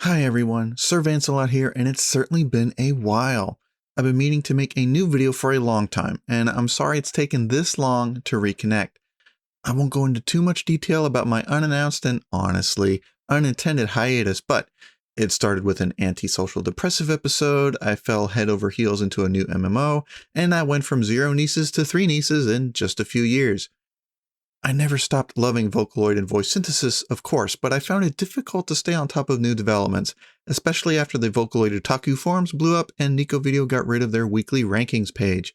Hi everyone, Sir Vancelot here, and it's certainly been a while. I've been meaning to make a new video for a long time, and I'm sorry it's taken this long to reconnect. I won't go into too much detail about my unannounced and honestly unintended hiatus, but it started with an antisocial depressive episode, I fell head over heels into a new MMO, and I went from 0 nieces to 3 nieces in just a few years. I never stopped loving Vocaloid and voice synthesis, of course, but I found it difficult to stay on top of new developments, especially after the Vocaloid Otaku forums blew up and Nico Video got rid of their weekly rankings page.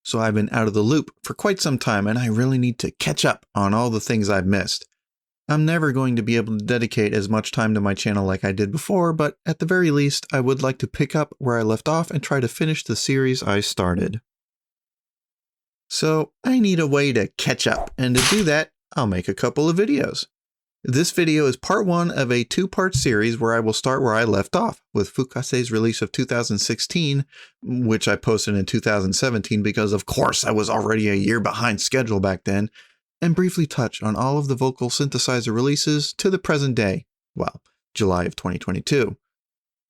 So I've been out of the loop for quite some time, and I really need to catch up on all the things I've missed. I'm never going to be able to dedicate as much time to my channel like I did before, but at the very least, I would like to pick up where I left off and try to finish the series I started. So I need a way to catch up, and to do that, I'll make a couple of videos. This video is part 1 of a 2-part series where I will start where I left off, with Fukase's release of 2016, which I posted in 2017 because of course I was already a year behind schedule back then, and briefly touch on all of the vocal synthesizer releases to the present day, well, July of 2022.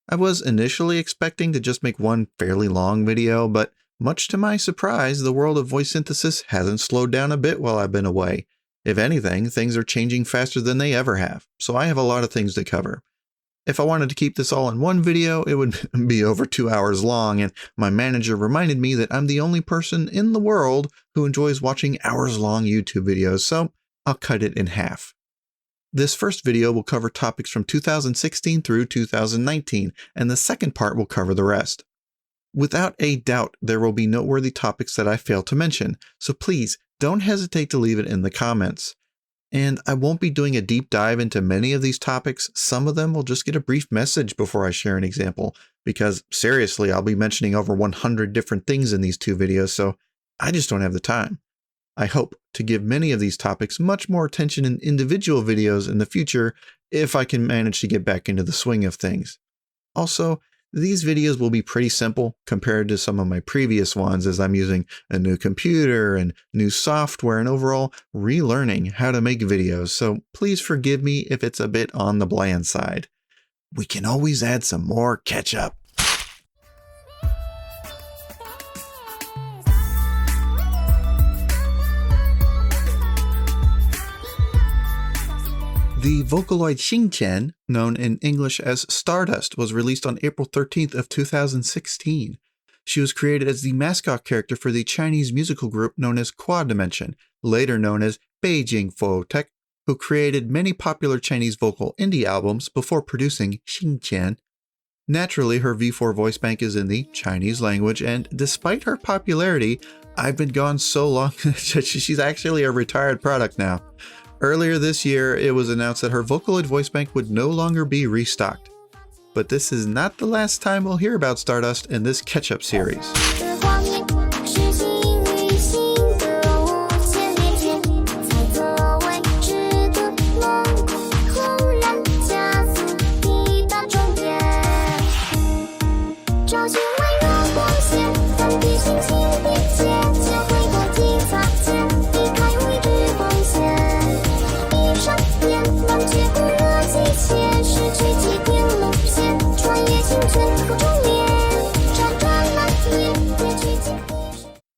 I was initially expecting to just make one fairly long video, but much to my surprise, the world of voice synthesis hasn't slowed down a bit while I've been away. If anything, things are changing faster than they ever have, so I have a lot of things to cover. If I wanted to keep this all in one video, it would be over 2 hours long, and my manager reminded me that I'm the only person in the world who enjoys watching hours-long YouTube videos, so I'll cut it in half. This first video will cover topics from 2016 through 2019, and the second part will cover the rest. Without a doubt, there will be noteworthy topics that I failed to mention, so please don't hesitate to leave it in the comments. And I won't be doing a deep dive into many of these topics. Some of them will just get a brief message before I share an example, because seriously, I'll be mentioning over 100 different things in these 2 videos, so I just don't have the time. I hope to give many of these topics much more attention in individual videos in the future if I can manage to get back into the swing of things. Also, these videos will be pretty simple compared to some of my previous ones, as I'm using a new computer and new software and overall relearning how to make videos, so please forgive me if it's a bit on the bland side. We can always add some more ketchup. The Vocaloid Xin-chen, known in English as Stardust, was released on April 13th of 2016. She was created as the mascot character for the Chinese musical group known as Quad Dimension, later known as Beijing Photech, who created many popular Chinese vocal indie albums before producing Xin-chen. Naturally, her V4 voice bank is in the Chinese language, and despite her popularity, I've been gone so long that she's actually a retired product now. Earlier this year, it was announced that her Vocaloid voice bank would no longer be restocked. But this is not the last time we'll hear about Stardust in this catch-up series.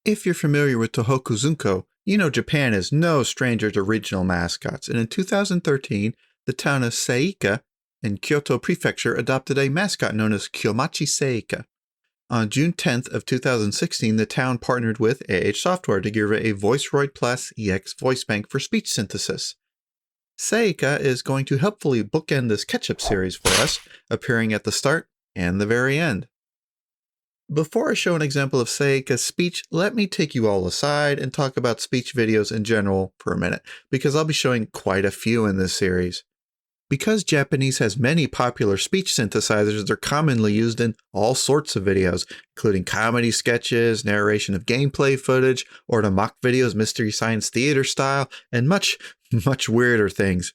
If you're familiar with Tohoku Zunko, you know Japan is no stranger to regional mascots, and in 2013, the town of Seika in Kyoto Prefecture adopted a mascot known as Kyomachi Seika. On June 10th of 2016, the town partnered with AtH Software to give it a VoiceRoid Plus EX voice bank for speech synthesis. Seika is going to helpfully bookend this catch-up series for us, appearing at the start and the very end. Before I show an example of Seika's speech, let me take you all aside and talk about speech videos in general for a minute, because I'll be showing quite a few in this series. Because Japanese has many popular speech synthesizers, they're commonly used in all sorts of videos, including comedy sketches, narration of gameplay footage, or to mock videos Mystery Science Theater style, and much weirder things.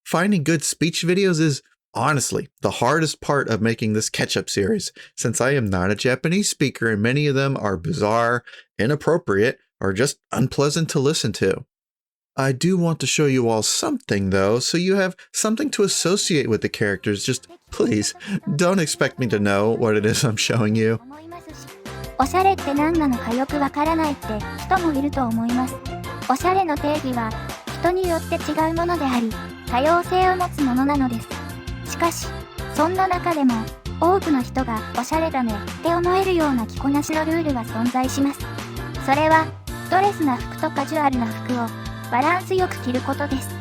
Finding good speech videos is honestly the hardest part of making this catch-up series, since I am not a Japanese speaker and many of them are bizarre, inappropriate, or just unpleasant to listen to. I do want to show you all something though, so you have something to associate with the characters, just Please, don't expect me to know what it is I'm showing you. おしゃれって何なのかよくわからないって人もいると思います。おしゃれの定義は人によって違うものであり、多様性を持つものなのです。しかし、そんな中でも多くの人がおしゃれだねって思えるような着こなしのルールが存在します。それはドレスな服とカジュアルな服をバランスよく着ることです。っ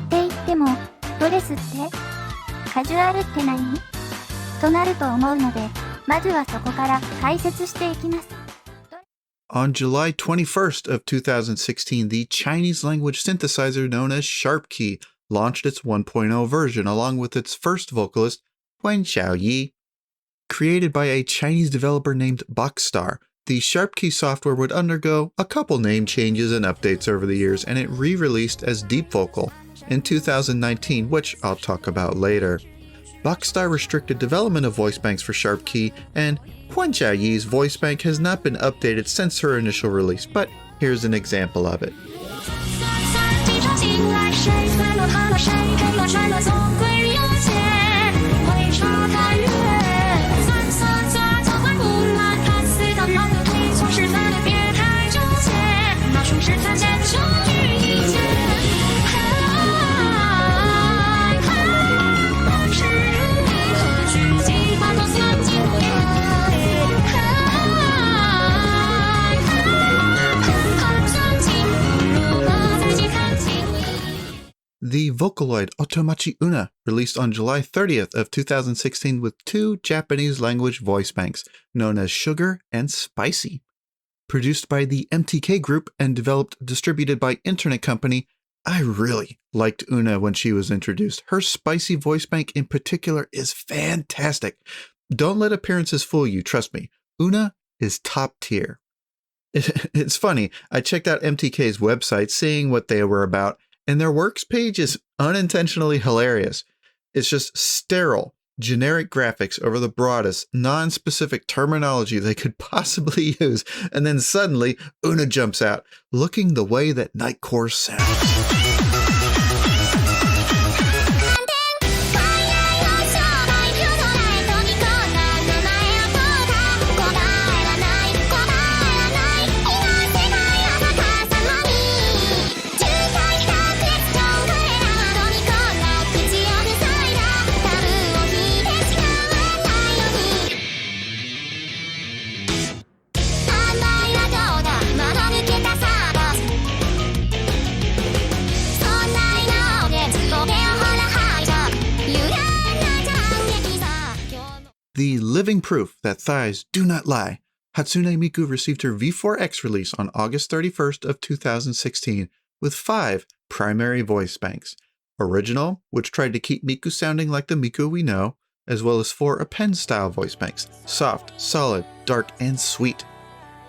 て言っても、ドレスってカジュアルって何？となると思うので、まずはそこから解説していきます。On July 21st of 2016, the Chinese language synthesizer known as SharpKey launched its 1.0 version along with its first vocalist, Huan Xiao Yi. Created by a Chinese developer named Boxstar, the SharpKey software would undergo a couple name changes and updates over the years, and it re-released as DeepVocal in 2019, which I'll talk about later. Boxstar restricted development of voice banks for SharpKey, and Huan Xiao Yi's voice bank has not been updated since her initial release, but here's an example of it. The Vocaloid Otomachi Una released on July 30th of 2016 with two Japanese language voice banks known as Sugar and Spicy. Produced by the MTK Group and distributed by internet company, I really liked Una when she was introduced. Her spicy voice bank in particular is fantastic. Don't let appearances fool you, trust me. Una is top tier. It's funny, I checked out MTK's website seeing what they were about, and their works page is unintentionally hilarious. It's just sterile, generic graphics over the broadest, non-specific terminology they could possibly use, and then suddenly Una jumps out, looking the way that Nightcore sounds. The living proof that thighs do not lie, Hatsune Miku received her V4X release on August 31st of 2016 with 5 primary voice banks. Original, which tried to keep Miku sounding like the Miku we know, as well as 4 append-style voice banks, soft, solid, dark, and sweet.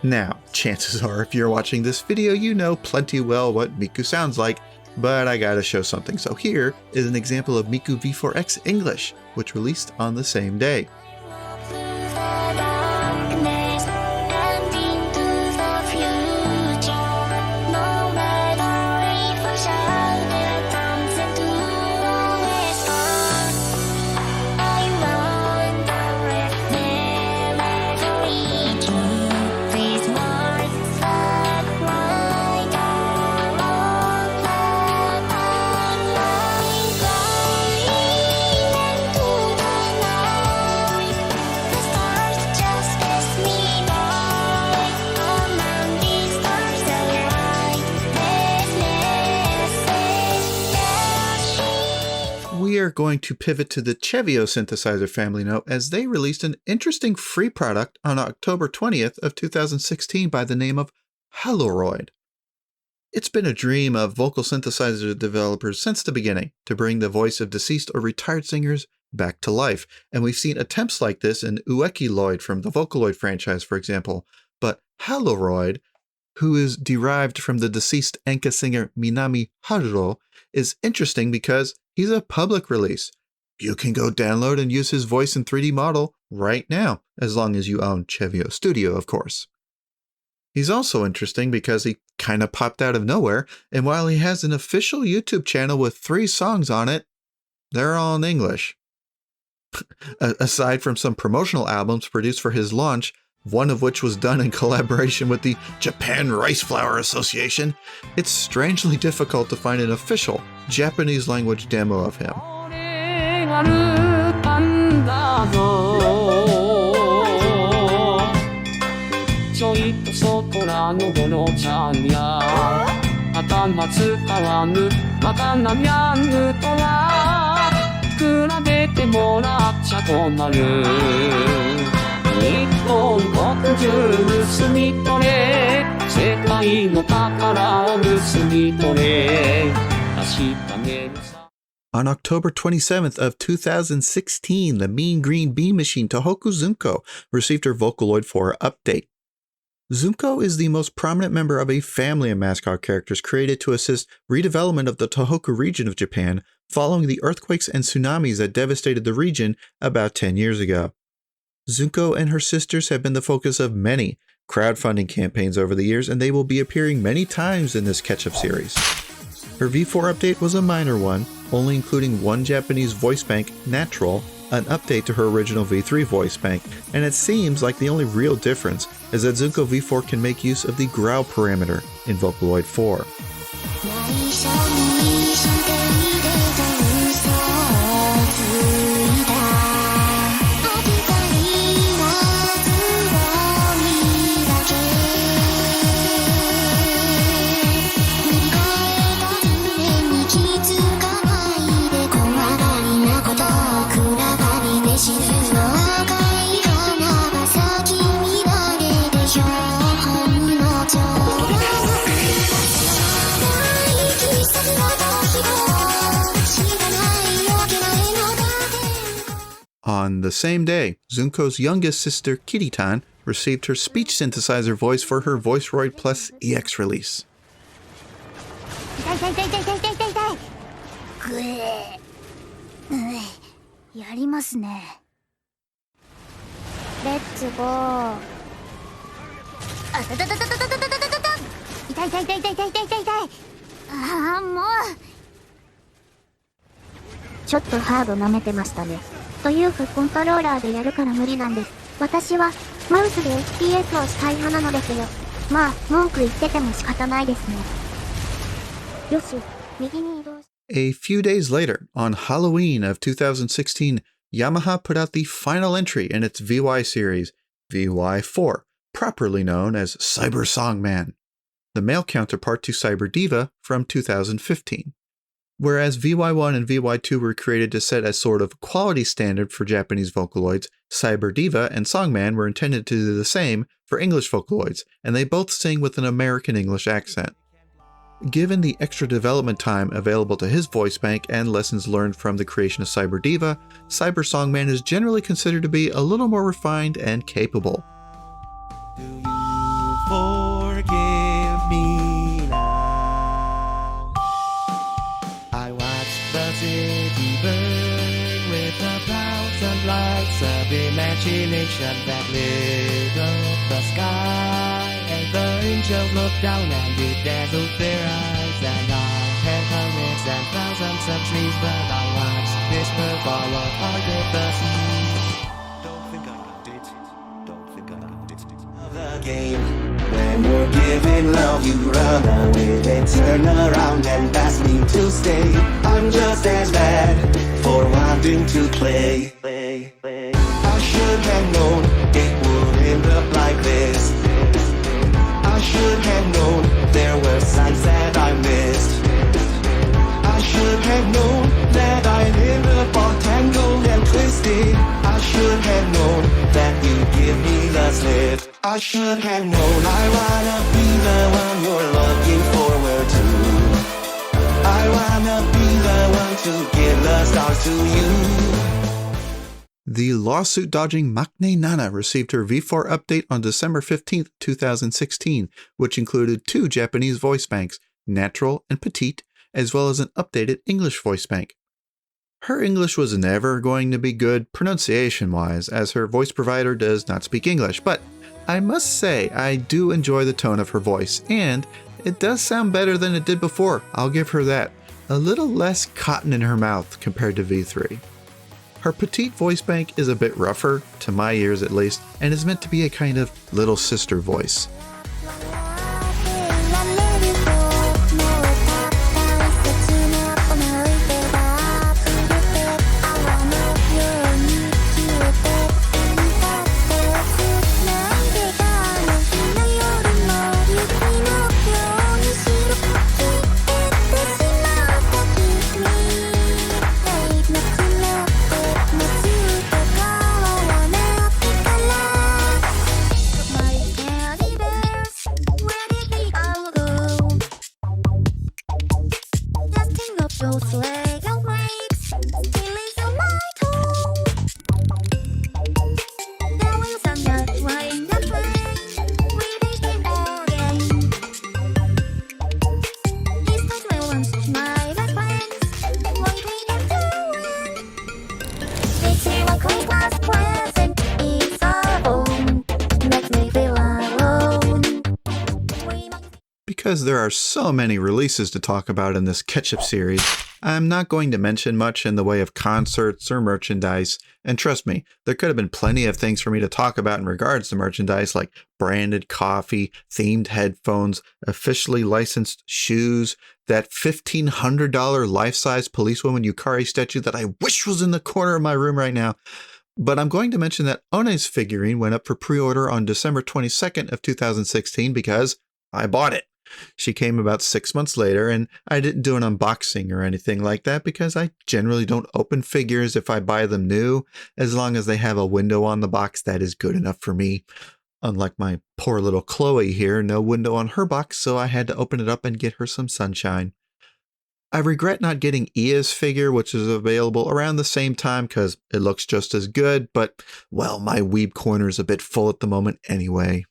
Now, chances are if you're watching this video you know plenty well what Miku sounds like, but I gotta show something, so here is an example of Miku V4X English, which released on the same day. We are going to pivot to the Chevio synthesizer family now, as they released an interesting free product on October 20th of 2016 by the name of HAL-O-ROID. It's been a dream of vocal synthesizer developers since the beginning to bring the voice of deceased or retired singers back to life, and we've seen attempts like this in Ueki-LOID from the Vocaloid franchise, for example, but HAL-O-ROID, who is derived from the deceased Enka singer Minami Haruno, is interesting because he's a public release. You can go download and use his voice in 3D model right now, as long as you own Chevio Studio, of course. He's also interesting because he kind of popped out of nowhere, and while he has an official YouTube channel with 3 songs on it, they're all in English. Aside from some promotional albums produced for his launch, one of which was done in collaboration with the Japan Rice Flour Association, it's strangely difficult to find an official Japanese language demo of him. On October 27th of 2016, the Mean Green Bee Machine Tohoku Zunko received her Vocaloid 4 update. Zunko is the most prominent member of a family of mascot characters created to assist redevelopment of the Tohoku region of Japan following the earthquakes and tsunamis that devastated the region about 10 years ago. Zunko and her sisters have been the focus of many crowdfunding campaigns over the years, and they will be appearing many times in this catch-up series. Her V4 update was a minor one, only including one Japanese voice bank, Natural, an update to her original V3 voice bank, and it seems like the only real difference is that Zunko V4 can make use of the growl parameter in Vocaloid 4. On the same day, Zunko's youngest sister, Kiritan, received her speech synthesizer voice for her VoiceRoid Plus EX release. Let's go. ちょっとハード舐めてましたね。というかコントローラーでやるから無理なんです。私はマウスで FPS をしたい派なのですよ。まあ文句言ってても仕方ないですね。よし、右に移動し。A few days later, on Halloween of 2016, Yamaha put out the final entry in its VY series, VY4, properly known as Cyber Songman, the male counterpart to Cyber Diva from 2015. Whereas VY1 and VY2 were created to set a sort of quality standard for Japanese Vocaloids, Cyber Diva and Songman were intended to do the same for English Vocaloids, and they both sing with an American English accent. Given the extra development time available to his voice bank and lessons learned from the creation of Cyber Diva, Cyber Songman is generally considered to be a little more refined and capable. Do you forgive me now? I watched the city burn with a thousand lights of imagination that lit up the sky. And the angels looked down and it dazzled their eyes. And I had hundreds and thousands of dreams, but I watched this bird fall apart with the sea. Don't think I got it. Don't think I got it. The game. When you're giving love, you run away, then turn around and ask me to stay. I'm just as bad for wanting to play. I should have known it would end up like this. I should have known there were signs that I missed. I should have known that I'd end up all tangled and twisted. I should have known that you'd give me the slip. I should have known I wanna be the one you're looking forward to. I wanna be the one to give the stars to you. The lawsuit-dodging Macne Nana received her V4 update on December 15th, 2016, which included two Japanese voice banks, Natural and Petite, as well as an updated English voice bank. Her English was never going to be good pronunciation-wise, as her voice provider does not speak English, but I must say I do enjoy the tone of her voice, and it does sound better than it did before, I'll give her that. A little less cotton in her mouth compared to V3. Her petite voice bank is a bit rougher, to my ears at least, and is meant to be a kind of little sister voice. Because there are so many releases to talk about in this Ketchup series, I'm not going to mention much in the way of concerts or merchandise, and trust me, there could have been plenty of things for me to talk about in regards to merchandise like branded coffee, themed headphones, officially licensed shoes, that $1,500 life-size policewoman Yukari statue that I wish was in the corner of my room right now. But I'm going to mention that One's figurine went up for pre-order on December 22nd of 2016 because I bought it. She came about 6 months later, and I didn't do an unboxing or anything like that because I generally don't open figures if I buy them new. As long as they have a window on the box, that is good enough for me. Unlike my poor little Chloe here, no window on her box, so I had to open it up and get her some sunshine. I regret not getting Ia's figure, which is available around the same time because it looks just as good, but, well, my weeb corner is a bit full at the moment anyway.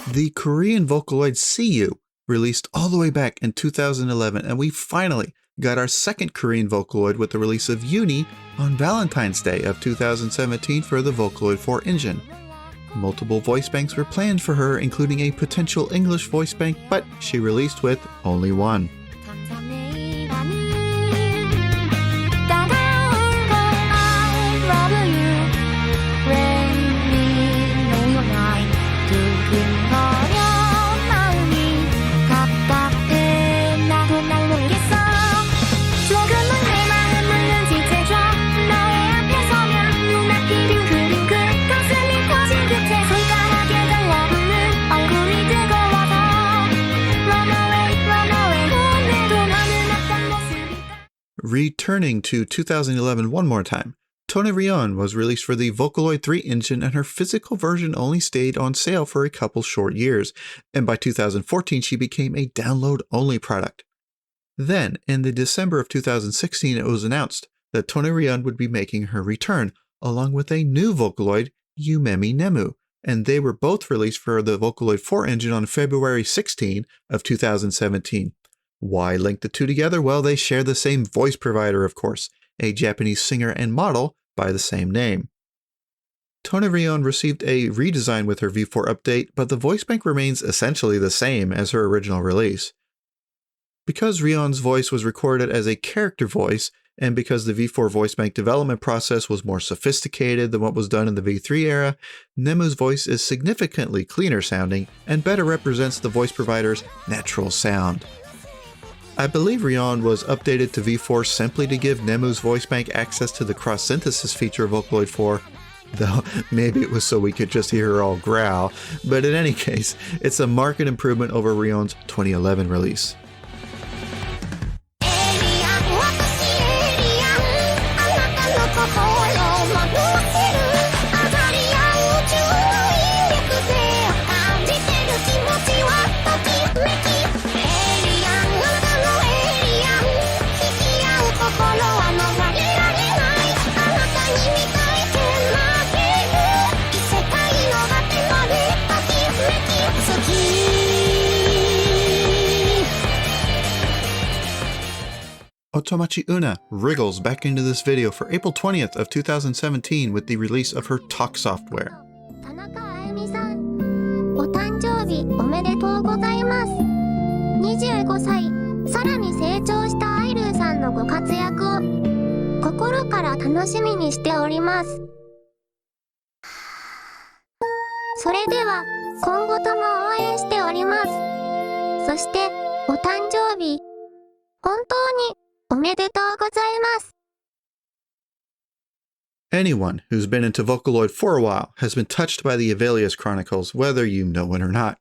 The Korean Vocaloid CU released all the way back in 2011, and we finally got our second Korean Vocaloid with the release of Uni on Valentine's Day of 2017 for the Vocaloid 4 engine. Multiple voice banks were planned for her, including a potential English voice bank, but she released with only one. Returning to 2011 one more time, Tone Rion was released for the Vocaloid 3 engine, and her physical version only stayed on sale for a couple short years, and by 2014 she became a download-only product. Then, in the December of 2016, it was announced that Tone Rion would be making her return, along with a new Vocaloid, Yumemi Nemu, and they were both released for the Vocaloid 4 engine on February 16 of 2017. Why link the two together? Well, they share the same voice provider, of course, a Japanese singer and model by the same name. Tone Rion received a redesign with her V4 update, but the voice bank remains essentially the same as her original release. Because Rion's voice was recorded as a character voice, and because the V4 voice bank development process was more sophisticated than what was done in the V3 era, Nemu's voice is significantly cleaner sounding and better represents the voice provider's natural sound. I believe Rion was updated to V4 simply to give Nemu's voice bank access to the cross-synthesis feature of Vocaloid 4, though maybe it was so we could just hear her all growl, but in any case, it's a marked improvement over Rion's 2011 release. Otomachi Una wriggles back into this video for April 20th of 2017 with the release of her talk software. 田中あゆみさん誕生日おめでとうございます。25歳、さらに成長したアイルーさんのご活躍を心から楽しみにしております。それでは今後とも応援しております。そしてお誕生日本当におめでとうございます。Anyone who's been into Vocaloid for a while has been touched by the Avelius Chronicles, whether you know it or not.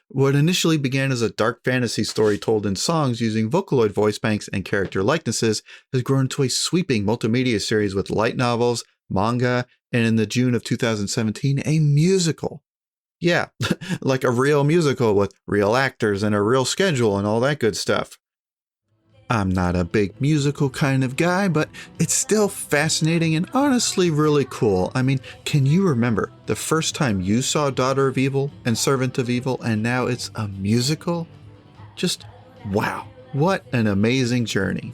What initially began as a dark fantasy story told in songs using Vocaloid voice banks and character likenesses has grown into a sweeping multimedia series with light novels, manga, and in the June of 2017, a musical. Yeah, like a real musical with real actors and a real schedule and all that good stuff. I'm not a big musical kind of guy, but it's still fascinating and honestly really cool. I mean, can you remember the first time you saw Daughter of Evil and Servant of Evil and now it's a musical? Just wow, what an amazing journey.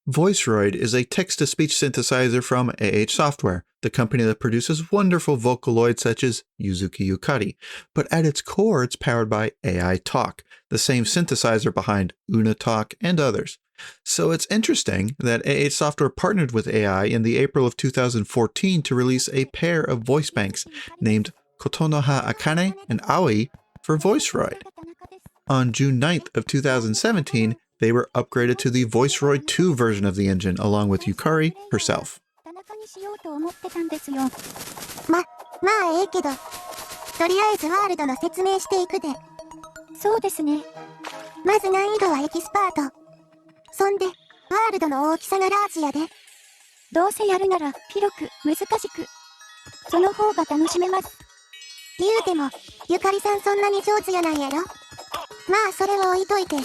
VoiceRoid is a text-to-speech synthesizer from AtH Software, the company that produces wonderful Vocaloids such as Yuzuki Yukari, but at its core it's powered by AI Talk, the same synthesizer behind Una Talk and others. So it's interesting that AtH Software partnered with AI in the April of 2014 to release a pair of voice banks named Kotonoha Akane and Aoi for VoiceRoid. On June 9th of 2017, they were upgraded to the VoiceRoid 2 version of the engine, along with Yukari herself. まあええけど、とりあえずワールドの説明していくで。そうですね。まず難易度はエキスパート。そんで、ワールドの大きさがラージやで。どうせやるなら広く難しく。その方が楽しめます。言うても、ゆかりさんそんなに上手やないやろ。まあそれは置いといて。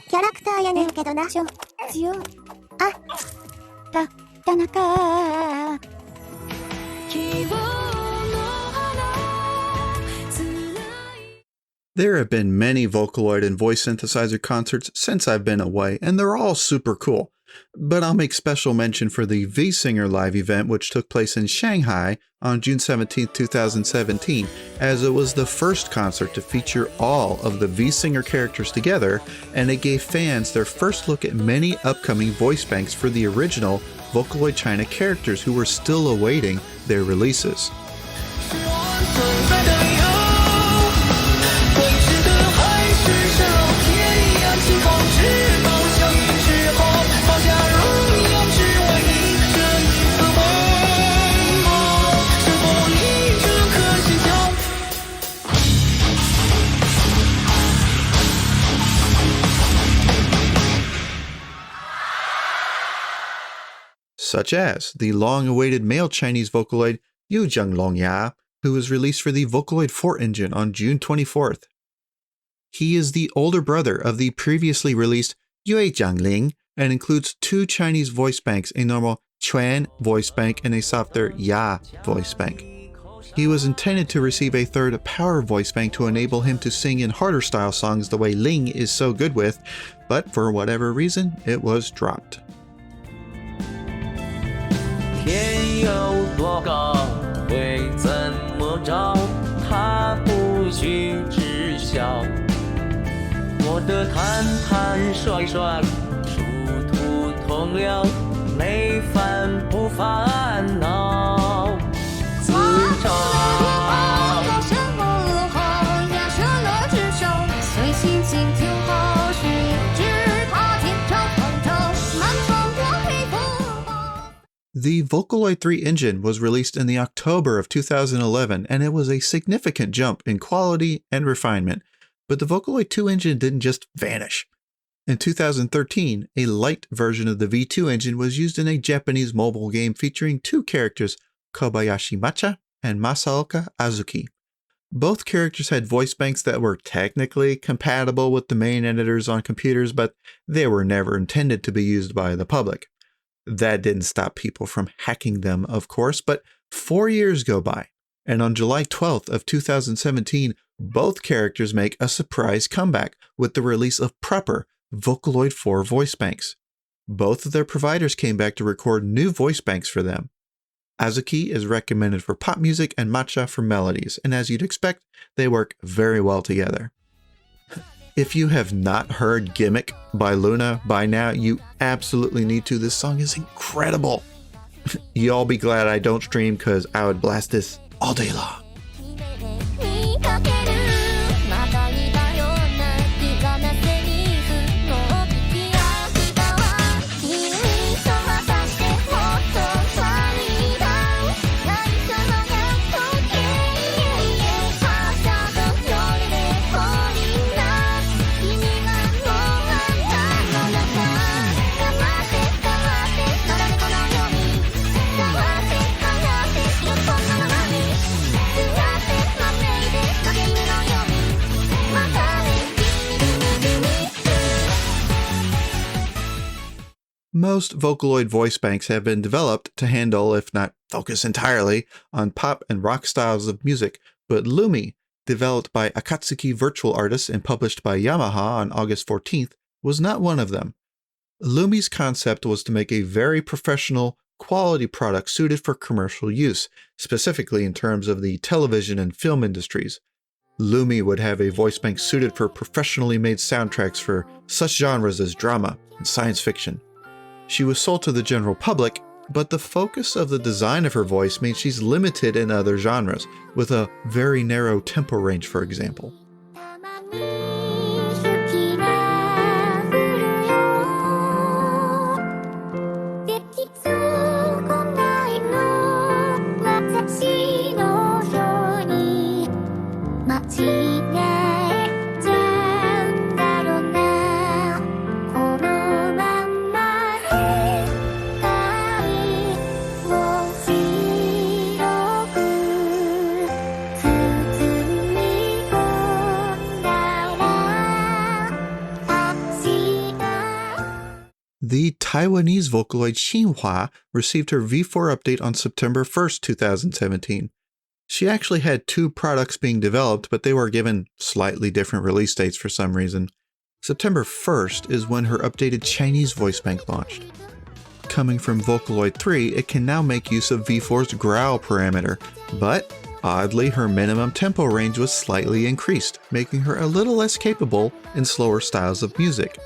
キャラクターやねんけどな。強。田中。There have been many Vocaloid and voice synthesizer concerts since I've been away, and they're all super cool. But I'll make special mention for the V-Singer live event which took place in Shanghai on June 17, 2017, as it was the first concert to feature all of the V-Singer characters together, and it gave fans their first look at many upcoming voice banks for the original Vocaloid China characters who were still awaiting their releases. Such as the long-awaited male Chinese Vocaloid Yuezheng Longya, who was released for the Vocaloid 4 engine on June 24th. He is the older brother of the previously released Yuezheng and includes two Chinese voice banks, a normal Chuan voice bank and a softer Ya voice bank. He was intended to receive a third power voice bank to enable him to sing in harder style songs the way Ling is so good with, but for whatever reason, it was dropped. 天有多高，会怎么着？他不需知晓。我的坦坦率率，殊途同僚，没烦不烦恼。自找。The Vocaloid 3 engine was released in the October of 2011, and it was a significant jump in quality and refinement. But the Vocaloid 2 engine didn't just vanish. In 2013, a light version of the V2 engine was used in a Japanese mobile game featuring two characters, Kobayashi Matcha and Masaoka Azuki. Both characters had voice banks that were technically compatible with the main editors on computers, but they were never intended to be used by the public. That didn't stop people from hacking them, of course, but 4 years go by, and on July 12th of 2017, both characters make a surprise comeback with the release of proper Vocaloid 4 voice banks. Both of their providers came back to record new voice banks for them. Azuki is recommended for pop music and Matcha for melodies, and as you'd expect, they work very well together. If you have not heard Gimmick by Luna by now, you absolutely need to. This song is incredible. Y'all be glad I don't stream because I would blast this all day long. 'Most Vocaloid voice banks have been developed to handle, if not focus entirely, on pop and rock styles of music, but Lumi, developed by Akatsuki Virtual Artists and published by Yamaha on August 14th, was not one of them. Lumi's concept was to make a very professional, quality product suited for commercial use, specifically in terms of the television and film industries. Lumi would have a voice bank suited for professionally made soundtracks for such genres as drama and science fiction. She was sold to the general public, but the focus of the design of her voice means she's limited in other genres, with a very narrow tempo range, for example. The Taiwanese Vocaloid Xin Hua received her V4 update on September 1st, 2017. She actually had two products being developed, but they were given slightly different release dates for some reason. September 1st is when her updated Chinese voice bank launched. Coming from Vocaloid 3, it can now make use of V4's growl parameter, but oddly, her minimum tempo range was slightly increased, making her a little less capable in slower styles of music.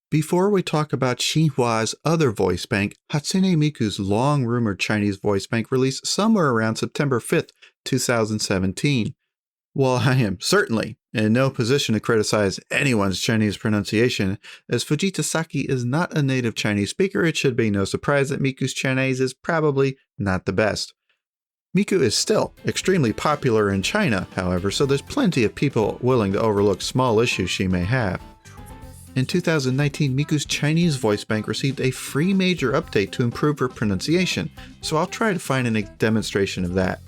Before we talk about Xin Hua's other voice bank, Hatsune Miku's long-rumored Chinese voice bank released somewhere around September 5th, 2017. While I am certainly in no position to criticize anyone's Chinese pronunciation, as Fujita Saki is not a native Chinese speaker, it should be no surprise that Miku's Chinese is probably not the best. Miku is still extremely popular in China, however, so there's plenty of people willing to overlook small issues she may have. In 2019, Miku's Chinese voice bank received a free major update to improve her pronunciation, so I'll try to find a demonstration of that.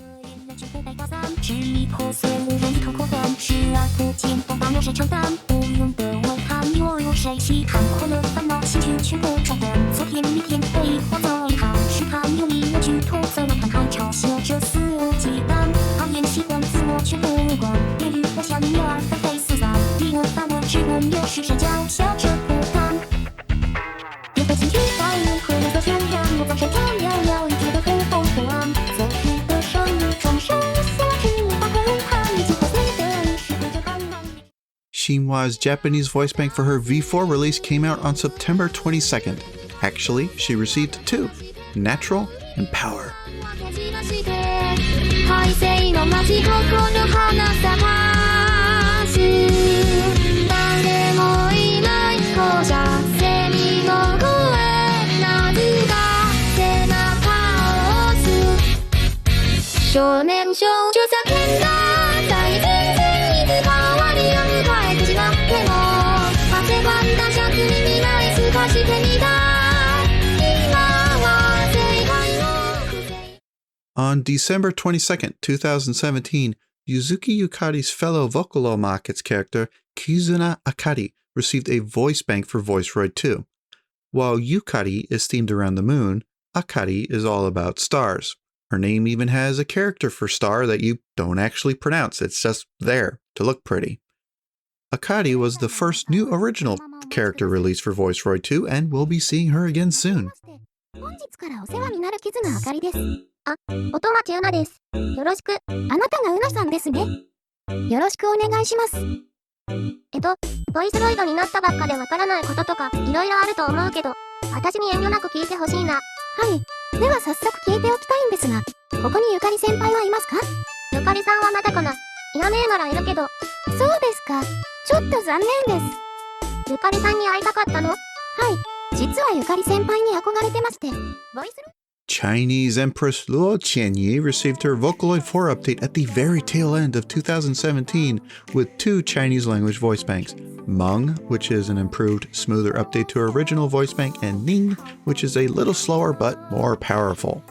Xin Hua's Japanese voice bank for her V4 release came out on September 22nd. Actually, she received two, Natural and Power. On December 22nd, 2017, Yuzuki Yukari's fellow Vocalo Markets character, Kizuna Akari, received a voice bank for VoiceRoid 2. While Yukari is themed around the moon, Akari is all about stars. Her name even has a character for star that you don't actually pronounce, it's just there to look pretty. Akari was the first new original character released for VoiceRoid 2, and we'll be seeing her again soon. 本日からお世話になるキズナあかりです。あ、Otomachi Unaです。よろしく。あなたがうなさんですね。よろしくお願いします。ボイスロイドになったばっかでわからないこととかいろいろあると思うけど、私に遠慮なく聞いてほしいな。はい。では早速聞いておきたいんですが、ここにゆかり先輩はいますか？ゆかりさんはまだかな。いらねえならいるけど。そうですか。ちょっと残念です。ゆかりさんに会いたかったの？はい。実はゆかり先輩に憧れてまして。ボイスロ Chinese Empress Luo Tianyi received her Vocaloid 4 update at the very tail end of 2017 with two Chinese language voice banks. Meng, which is an improved, smoother update to her original voice bank, and Ning, which is a little slower but more powerful.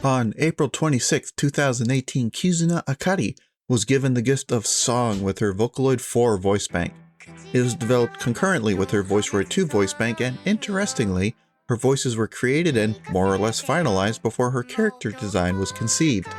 On April 26, 2018, Kizuna Akari was given the gift of Song with her Vocaloid 4 voice bank. It was developed concurrently with her VoiceRoid 2 voice bank, and interestingly, her voices were created and more or less finalized before her character design was conceived.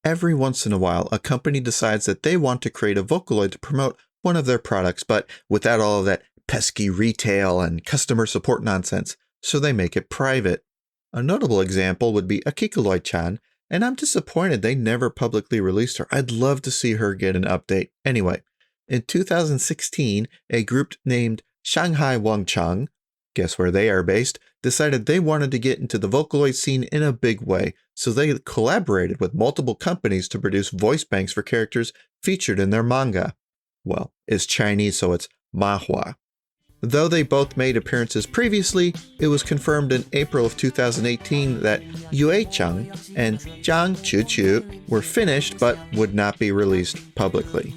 Every once in a while, a company decides that they want to create a Vocaloid to promote one of their products, but without all of that pesky retail and customer support nonsense, so they make it private. A notable example would be Akikuloid-chan, and I'm disappointed they never publicly released her. I'd love to see her get an update. Anyway, in 2016, a group named Shanghai Wangchang, guess where they are based, decided they wanted to get into the Vocaloid scene in a big way, so they collaborated with multiple companies to produce voice banks for characters featured in their manga. Well, it's Chinese, so it's manhwa. Though they both made appearances previously, it was confirmed in April of 2018 that Yuecheng and Jiang Chuchu were finished but would not be released publicly.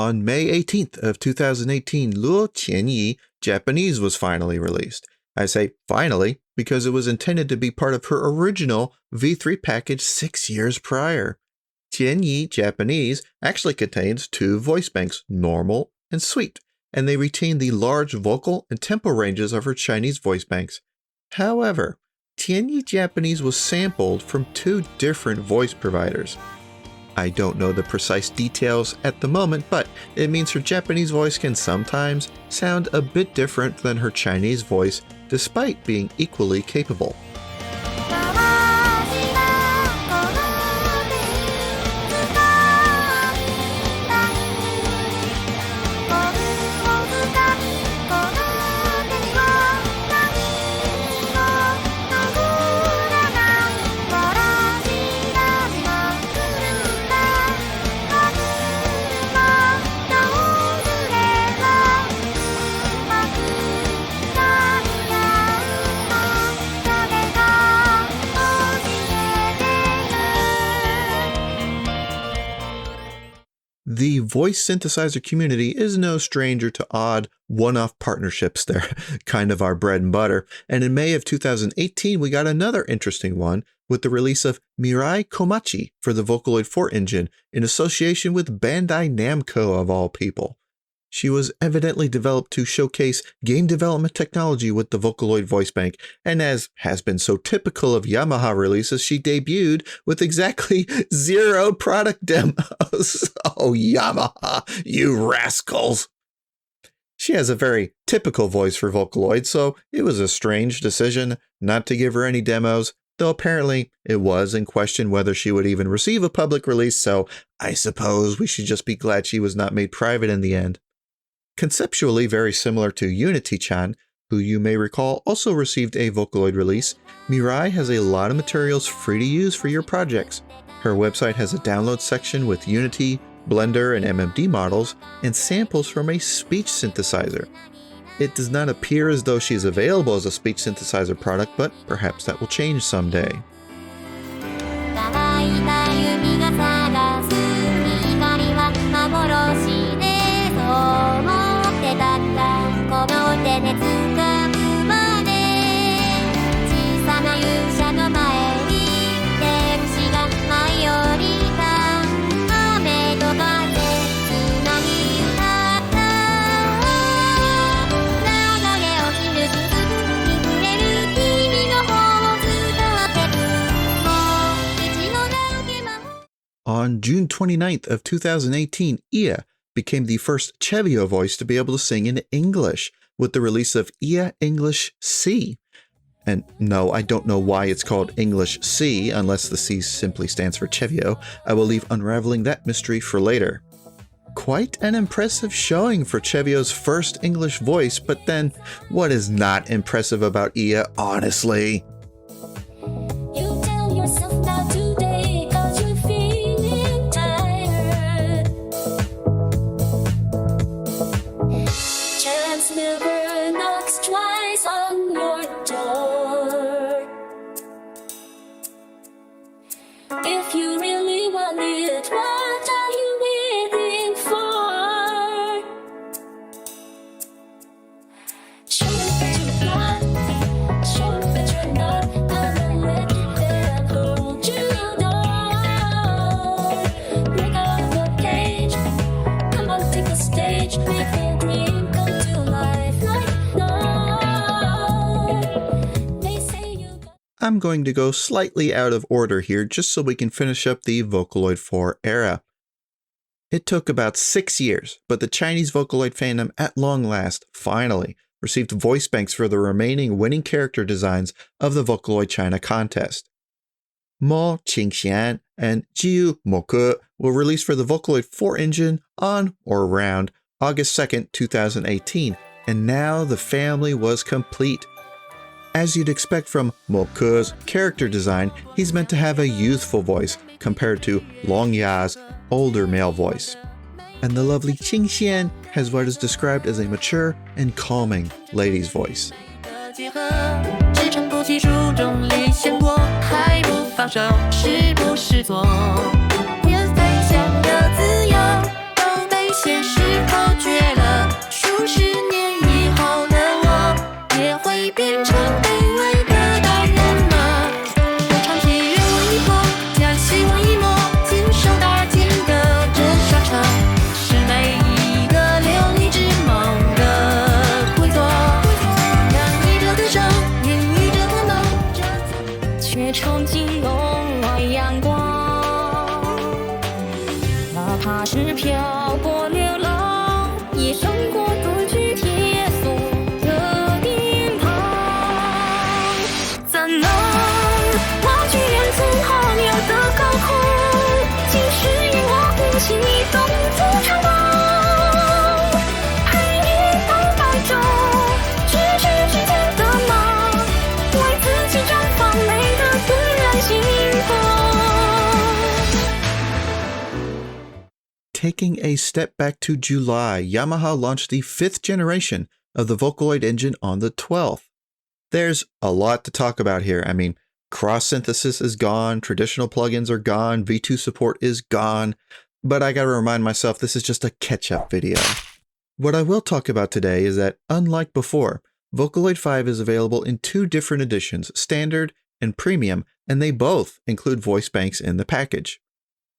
On May 18th of 2018, Luo Tianyi Japanese was finally released. I say finally because it was intended to be part of her original V3 package 6 years prior. Tianyi Japanese actually contains 2 voice banks, normal and sweet, and they retain the large vocal and tempo ranges of her Chinese voice banks. However, Tianyi Japanese was sampled from 2 different voice providers. I don't know the precise details at the moment, but it means her Japanese voice can sometimes sound a bit different than her Chinese voice, despite being equally capable. The voice synthesizer community is no stranger to odd one-off partnerships. They're kind of our bread and butter. And in May of 2018, we got another interesting one with the release of Mirai Komachi for the Vocaloid 4 engine in association with Bandai Namco of all people. She was evidently developed to showcase game development technology with the Vocaloid voice bank, and as has been so typical of Yamaha releases, she debuted with exactly 0 product demos. Oh, Yamaha, you rascals! She has a very typical voice for Vocaloid, so it was a strange decision not to give her any demos, though apparently it was in question whether she would even receive a public release, so I suppose we should just be glad she was not made private in the end. Conceptually very similar to Unity-chan, who you may recall also received a Vocaloid release, Mirai has a lot of materials free to use for your projects. Her website has a download section with Unity, Blender, and MMD models, and samples from a speech synthesizer. It does not appear as though she is available as a speech synthesizer product, but perhaps that will change someday. On June 29th of 2018, Ia became the first Chevio voice to be able to sing in English with the release of Ia English C. And no, I don't know why it's called English C unless the C simply stands for Chevio. I will leave unraveling that mystery for later. Quite an impressive showing for Chevio's first English voice, but then what is not impressive about Ia, honestly? You tell yourself now today 'cause you're feeling tired. Chance never knocks twice on your door. If you really want it, what are you waiting for? Show that you're not, show that you're not gonna let them hold you down. Break out the cage, come on, take the stage, make your dream come to life like now. They say you got I'm going to go slightly out of order here just so we can finish up the Vocaloid 4 era. It took about 6 years, but the Chinese Vocaloid fandom at long last, finally, received voice banks for the remaining winning character designs of the Vocaloid China contest. Mo Qingxian and Jiu Moku were released for the Vocaloid 4 engine on or around August 2nd, 2018, and now the family was complete. As you'd expect from Moku's character design, he's meant to have a youthful voice compared to Longya's older male voice. And the lovely Qingxian has what is described as a mature and calming lady's voice. 的结合，支撑不起书中离线波，还不放手，是不是错？天飞翔的自由都被现实也憧憬冬暖阳光。哪怕是漂泊流浪，也胜过独居铁锁的殿堂。怎能忘记远从浩渺的高空，即使引我呼吸动作长望。爱与等待中，咫尺之间的梦，为自己绽放美的自然星光。Taking a step back to July, Yamaha launched the 5th generation of the Vocaloid engine on the 12th. There's a lot to talk about here. I mean, cross-synthesis is gone, traditional plugins are gone, V2 support is gone, but I gotta remind myself this is just a catch-up video. What I will talk about today is that, unlike before, Vocaloid 5 is available in 2 different editions, Standard and Premium, and they both include voice banks in the package.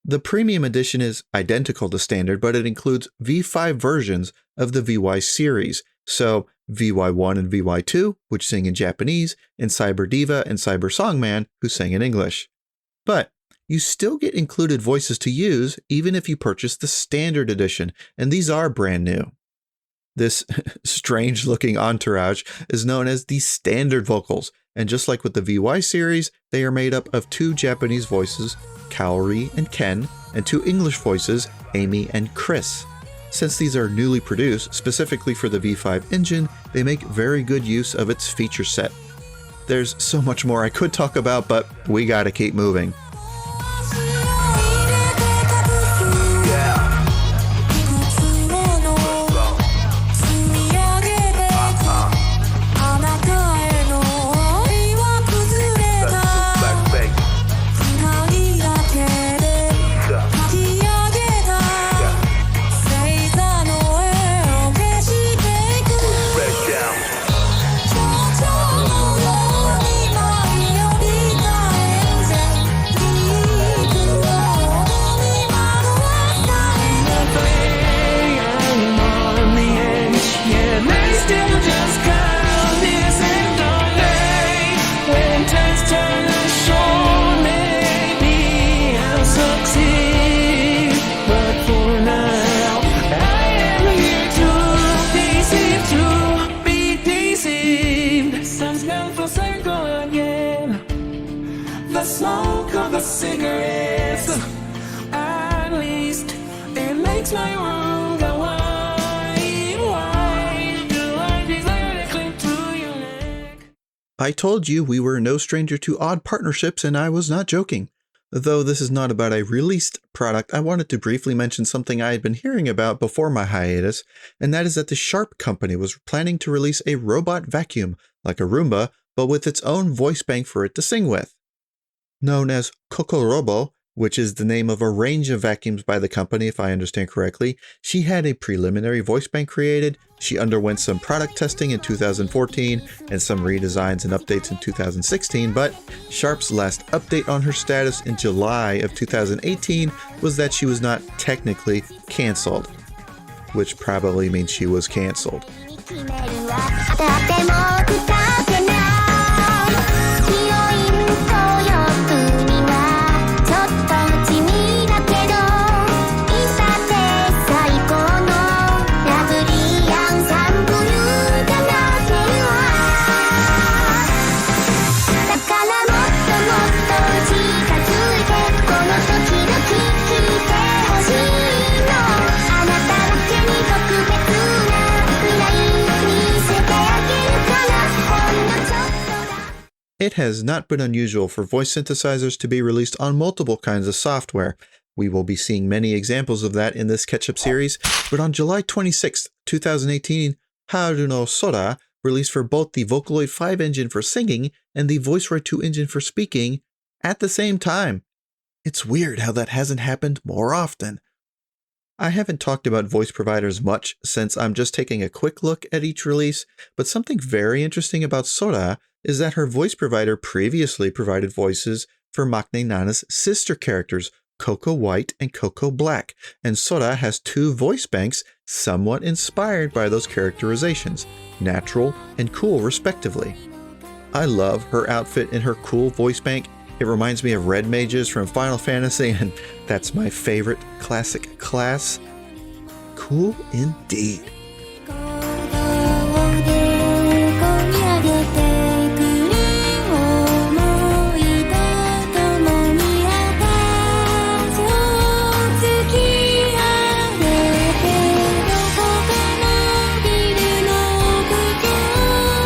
The Premium edition is identical to Standard, but it includes V5 versions of the VY series, so VY1 and VY2, which sing in Japanese, and Cyber Diva and Cyber Songman, who sing in English. But you still get included voices to use even if you purchase the Standard edition, and these are brand new. This strange-looking entourage is known as the Standard vocals, and just like with the VY series, they are made up of 2 Japanese voices, Kaori and Ken, and 2 English voices, Amy and Chris. Since these are newly produced specifically for the V5 engine, they make very good use of its feature set. There's so much more I could talk about, but we gotta keep moving. I told you we were no stranger to odd partnerships, and I was not joking. Though this is not about a released product, I wanted to briefly mention something I had been hearing about before my hiatus, and that is that the Sharp company was planning to release a robot vacuum, like a Roomba, but with its own voice bank for it to sing with. Known as Kokorobo, which is the name of a range of vacuums by the company if I understand correctly, she had a preliminary voice bank created, she underwent some product testing in 2014, and some redesigns and updates in 2016, but Sharp's last update on her status in July of 2018 was that she was not technically cancelled, which probably means she was cancelled. It has not been unusual for voice synthesizers to be released on multiple kinds of software. We will be seeing many examples of that in this catch-up series, but on July 26, 2018, Haruno Sora released for both the Vocaloid 5 engine for singing and the VoiceRoid 2 engine for speaking at the same time. It's weird how that hasn't happened more often. I haven't talked about voice providers much since I'm just taking a quick look at each release, but something very interesting about Sora is that her voice provider previously provided voices for Macne Nana's sister characters, Coco White and Coco Black, and Sora has 2 voice banks somewhat inspired by those characterizations, natural and cool respectively. I love her outfit in her cool voice bank, It reminds me of red mages from Final Fantasy, and that's my favorite classic class. Cool indeed. 行動で込み上げてくる想いと共に私を突き上げてどこかのビルの屋上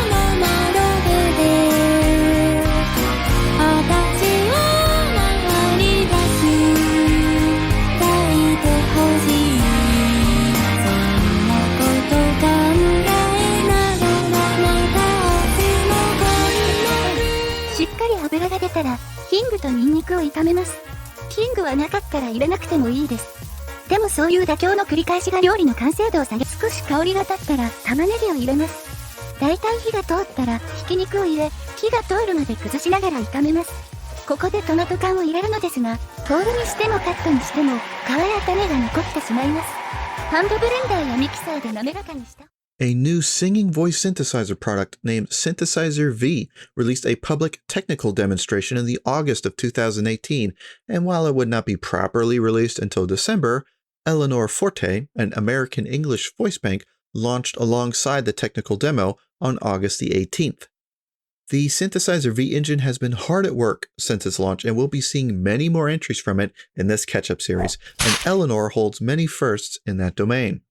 の窓辺で私を回り出す抱いてほしいそんなこと考えながらまた明日もこんなしっかり油が出たら、キングとニンニクを炒めます。キングはなかったら入れなくてもいいです。でもそういう妥協の繰り返しが料理の完成度を下げ、少し香りが立ったら玉ねぎを入れます。だいたい火が通ったらひき肉を入れ、火が通るまで崩しながら炒めます。ここでトマト缶を入れるのですが、ホールにしてもカットにしても皮や種が残ってしまいます。ハンドブレンダーやミキサーで滑らかにした。A new singing voice synthesizer product named Synthesizer V released a public technical demonstration in the August of 2018, and while it would not be properly released until December, Eleanor Forte, an American English voice bank, launched alongside the technical demo on August the 18th. The Synthesizer V engine has been hard at work since its launch, and we'll be seeing many more entries from it in this catch-up series, and Eleanor holds many firsts in that domain.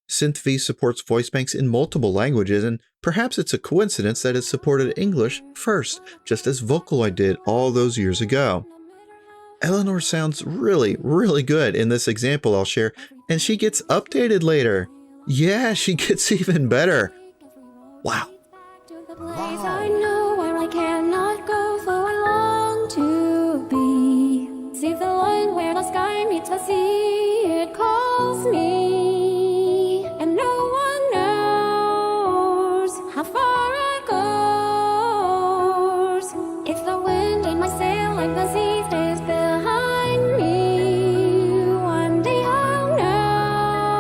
Synth V supports voice banks in multiple languages, and perhaps it's a coincidence that it supported English first, just as Vocaloid did all those years ago. Eleanor sounds really, really good in this example I'll share, and she gets updated later. Yeah, she gets even better. Wow. to the place I know where I cannot go, so I long to be. See the line where the sky meets the sea, it calls me, and no one knows how far it goes. If the wind in my sail like the sea stays behind me, one day I'll know.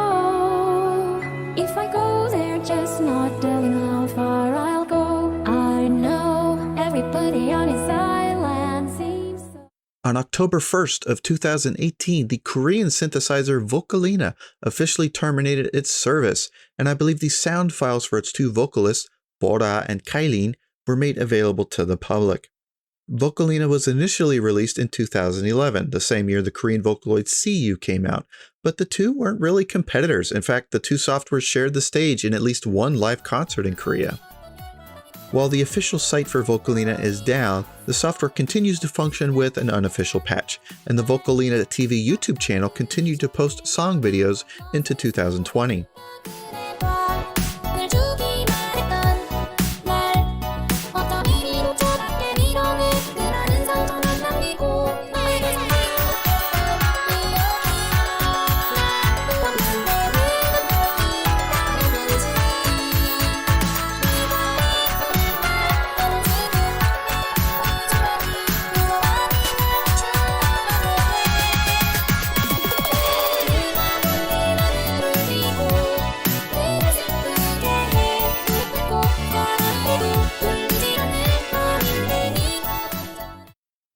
If I go there, just not telling how far I'll go. I know everybody on his island seems so. On October 1st of 2018, the Korean synthesizer VOCALINA officially terminated its service, and I believe the sound files for its two vocalists, Bora and Kailin, were made available to the public. VOCALINA was initially released in 2011, the same year the Korean Vocaloid CU came out, but the two weren't really competitors. In fact, the two softwares shared the stage in at least one live concert in Korea. While the official site for VOCALINA is down, the software continues to function with an unofficial patch, and the VOCALINA TV YouTube channel continued to post song videos into 2020. 늘 주기 말했던 말 어떤 일이 쫓아내 밀어내 그라는 상처만 남기고 나에게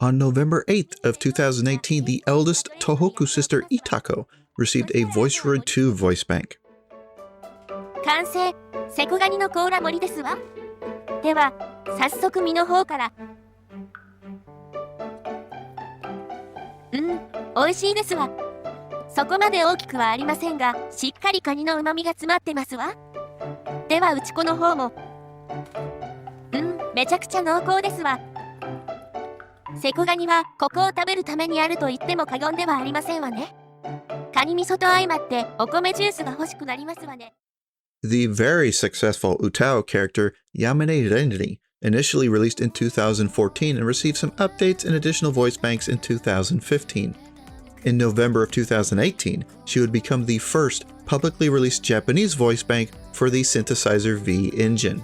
On November 8th of 2018, the eldest Tohoku sister Itako received a VoiceRoid 2 voice bank. 完成、セコガニの甲羅盛りですわ。では、早速身の方から。美味しいですわ。そこまで大きくはありませんが、しっかりカニの旨味が詰まってますわ。では、うちこの方も。めちゃくちゃ濃厚ですわ。セコガニはここを食べるためにあると言っても過言ではありませんわね。カニ味噌と相まってお米ジュースが欲しくなりますわね。The very successful Utao character Yamine Renri initially released in 2014 and received some updates and additional voice banks in 2015. In November of 2018, she would become the first publicly released Japanese voice bank for the Synthesizer V engine.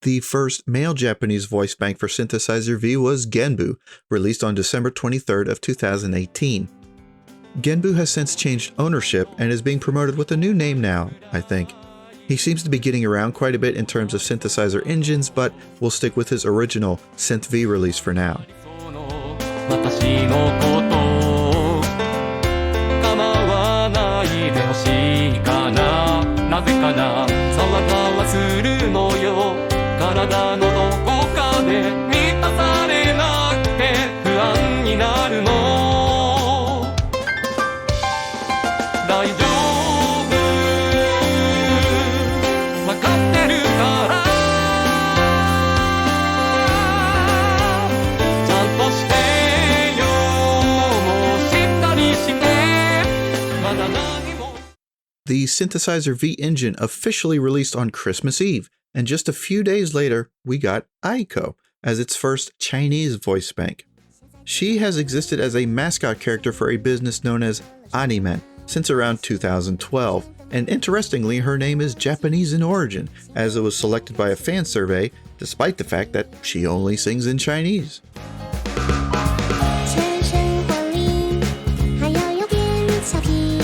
The first male Japanese voice bank for Synthesizer V was Genbu, released on December 23rd of 2018. Genbu has since changed ownership and is being promoted with a new name now, I think. He seems to be getting around quite a bit in terms of synthesizer engines, but we'll stick with his original Synth V release for now. 私のことを構わないでほしいかななぜかなざわざわするのよ体のどこかで満たされなくて不安になるの大丈夫わかってるからちゃんとしてThe Synthesizer V engine officially released on Christmas Eve, and just a few days later, we got Aiko as its first Chinese voice bank. She has existed as a mascot character for a business known as Animen since around 2012, and interestingly, her name is Japanese in origin, as it was selected by a fan survey, despite the fact that she only sings in Chinese. 全生活里还要有点俏皮，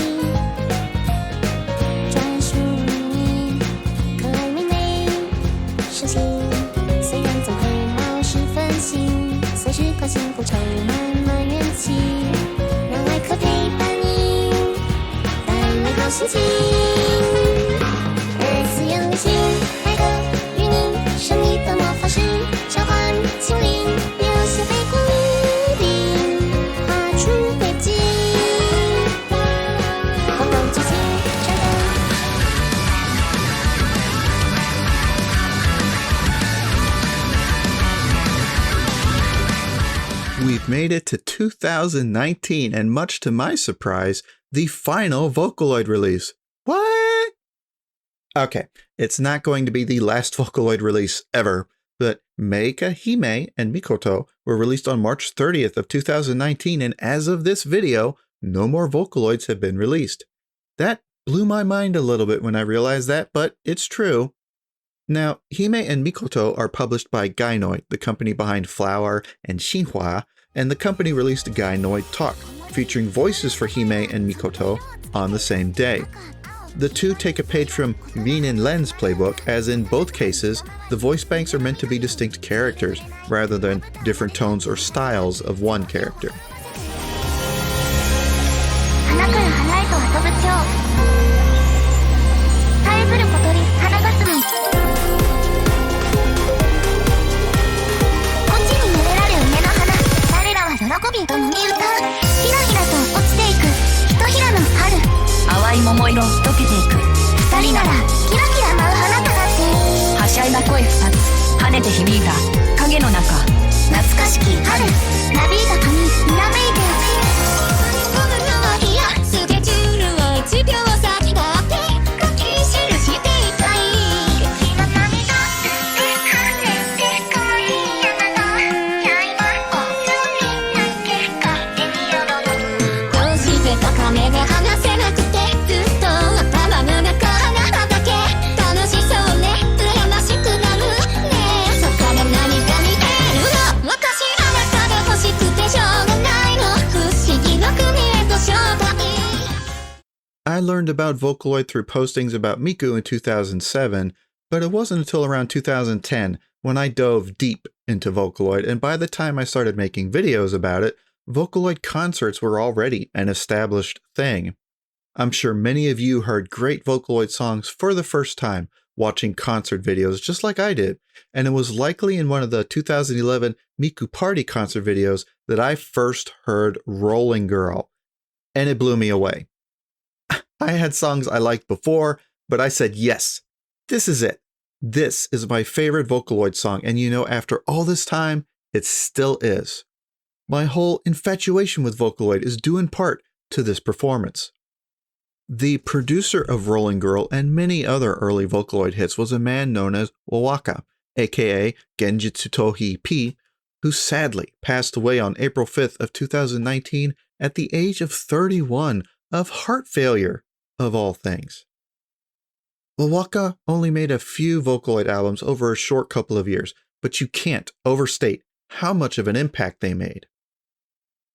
专属你可爱妹妹手心，虽然总会老是分心，随时关心不愁满满元气，让爱可陪伴你，带来好心情。二次元旅行，来个与你神秘的魔法师，召唤精灵，留下飞过。We've made it to 2019, and much to my surprise, the final Vocaloid release. What? Okay, it's not going to be the last Vocaloid release ever, but Meika, Hime, and Mikoto were released on March 30th of 2019, and as of this video, no more Vocaloids have been released. That blew my mind a little bit when I realized that, but it's true. Now, Hime and Mikoto are published by Gainoid, the company behind Flower and Xin Hua, and the company released Gainoid Talk, featuring voices for Hime and Mikoto on the same day. The two take a page from Yamine Renri's playbook, as in both cases, the voice banks are meant to be distinct characters, rather than different tones or styles of one character. 花から花へと遊ぶ蝶絶えずる小鳥花がすみこっちに群れられ梅の花我らは喜びとに歌うひらひらと落ちていくひとひらの春淡い桃色溶けていく二人ならキラキラ舞う花となってはしゃいだ声二つ跳ねて響いた影の中懐かしき春なびいた髪ひらめいてスケジュールは1秒先だって書き記していたい月の涙で跳ねて可愛いあなた刃をつみなけ勝手に踊るどうして高めで話せなくてずっと頭の中花畑楽しそうね羨ましくなるねそこで何か見てるの私あなたが欲しくてしょうがないの不思議の国へと招待I learned about Vocaloid through postings about Miku in 2007, but it wasn't until around 2010 when I dove deep into Vocaloid, and by the time I started making videos about it, Vocaloid concerts were already an established thing. I'm sure many of you heard great Vocaloid songs for the first time watching concert videos just like I did, and it was likely in one of the 2011 Miku Party concert videos that I first heard Rolling Girl, and it blew me away. I had songs I liked before, but I said, yes, this is it. This is my favorite Vocaloid song, and you know, after all this time, it still is. My whole infatuation with Vocaloid is due in part to this performance. The producer of Rolling Girl and many other early Vocaloid hits was a man known as Wowaka, aka Genjitsu Tohei P, who sadly passed away on April 5th of 2019 at the age of 31 of heart failure, of all things. Wowaka only made a few Vocaloid albums over a short couple of years, but you can't overstate how much of an impact they made.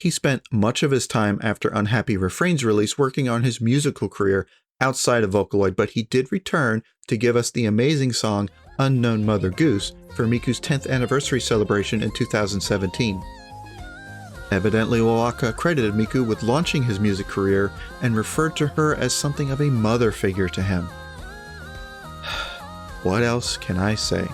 He spent much of his time after Unhappy Refrain's release working on his musical career outside of Vocaloid, but he did return to give us the amazing song Unknown Mother Goose for Miku's 10th anniversary celebration in 2017. Evidently, Wowaka credited Miku with launching his music career and referred to her as something of a mother figure to him. What else can I say?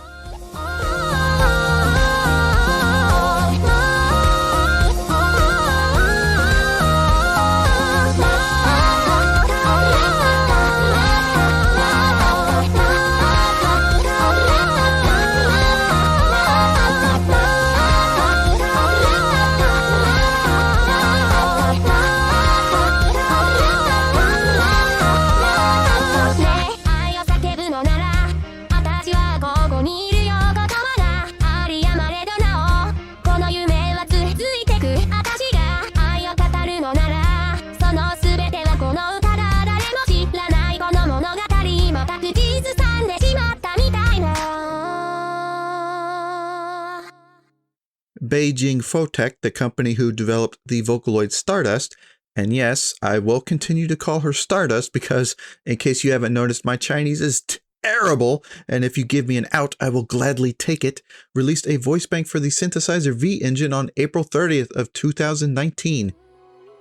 Beijing Photech, the company who developed the Vocaloid Stardust, and yes, I will continue to call her Stardust because, in case you haven't noticed, my Chinese is terrible, and if you give me an out, I will gladly take it, released a voice bank for the Synthesizer V engine on April 30th of 2019.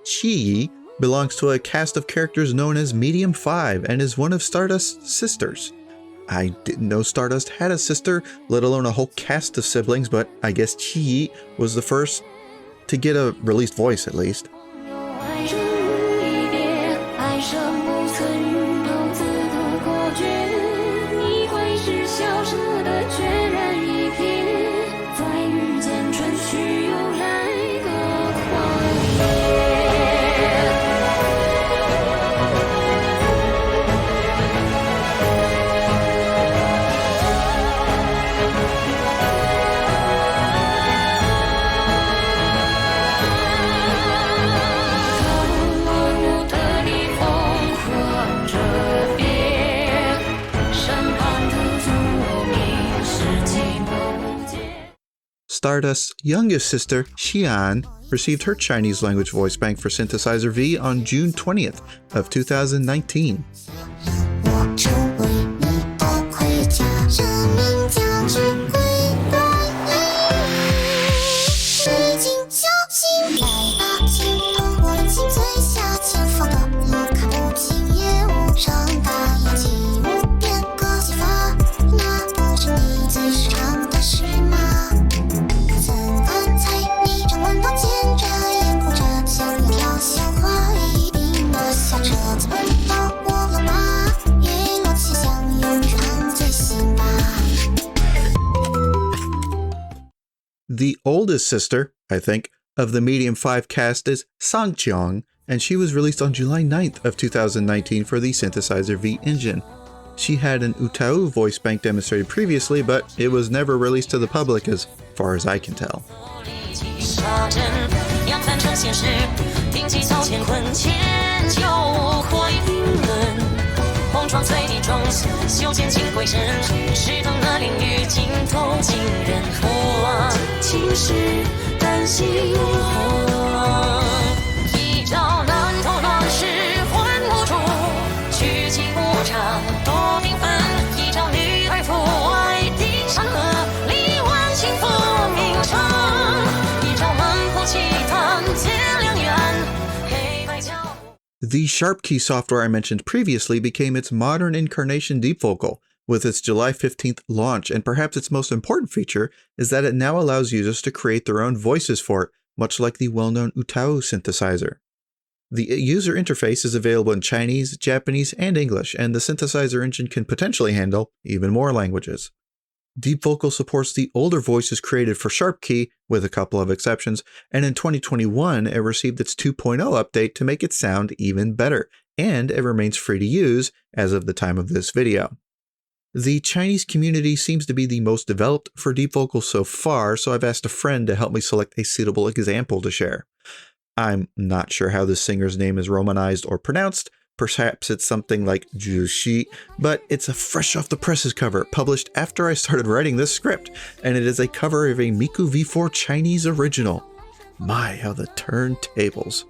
Chi Yi belongs to a cast of characters known as Medium 5 and is one of Stardust's sisters. I didn't know Stardust had a sister, let alone a whole cast of siblings, but I guess Chi Yi was the first to get a released voice at least. Stardust's youngest sister, Xian, received her Chinese language voice bank for Synthesizer V on June 20th of 2019. The oldest sister, I think, of the Medium 5 cast is Sangqiang, and she was released on July 9th of 2019 for the Synthesizer V engine. She had an Utao voice bank demonstrated previously, but it was never released to the public as far as I can tell. The Sharp Key software I mentioned previously became its modern incarnation DeepVocal with its July 15th launch, and perhaps its most important feature is that it now allows users to create their own voices for it, much like the well-known Utao synthesizer. The user interface is available in Chinese, Japanese, and English, and the synthesizer engine can potentially handle even more languages. DeepVocal supports the older voices created for Sharp Key, with a couple of exceptions, and in 2021 it received its 2.0 update to make it sound even better, and it remains free to use as of the time of this video. The Chinese community seems to be the most developed for DeepVocal so far, so I've asked a friend to help me select a suitable example to share. I'm not sure how this singer's name is romanized or pronounced, Perhaps it's something like Jushi, but it's a fresh off the presses cover published after I started writing this script, and it is a cover of a Miku V4 Chinese original. My, how the turntables.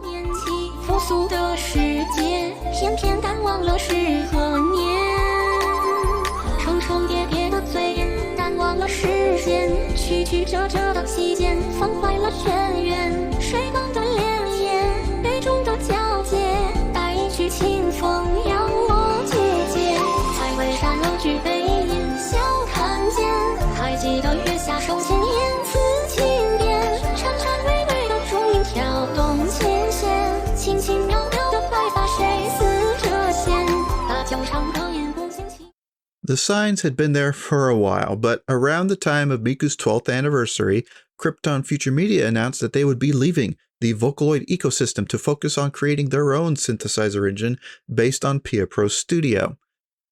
年起复苏的世界，偏偏淡忘了是何年。重重叠叠的嘴脸，淡忘了时间。曲曲折折的期间，放坏了轩辕。水光的潋滟，杯中的皎洁，带一曲清风，让我姐姐。才会山楼举杯宴，笑看见。还记得月下手牵言辞轻点，颤颤巍巍的钟鸣跳动琴弦，轻轻渺渺的白发谁似这线？大桥上的烟不惊起。 The signs had been there for a while, but around the time of Miku's 12th anniversary, Krypton Future Media announced that they would be leaving the Vocaloid ecosystem to focus on creating their own synthesizer engine based on Pia Pro Studio.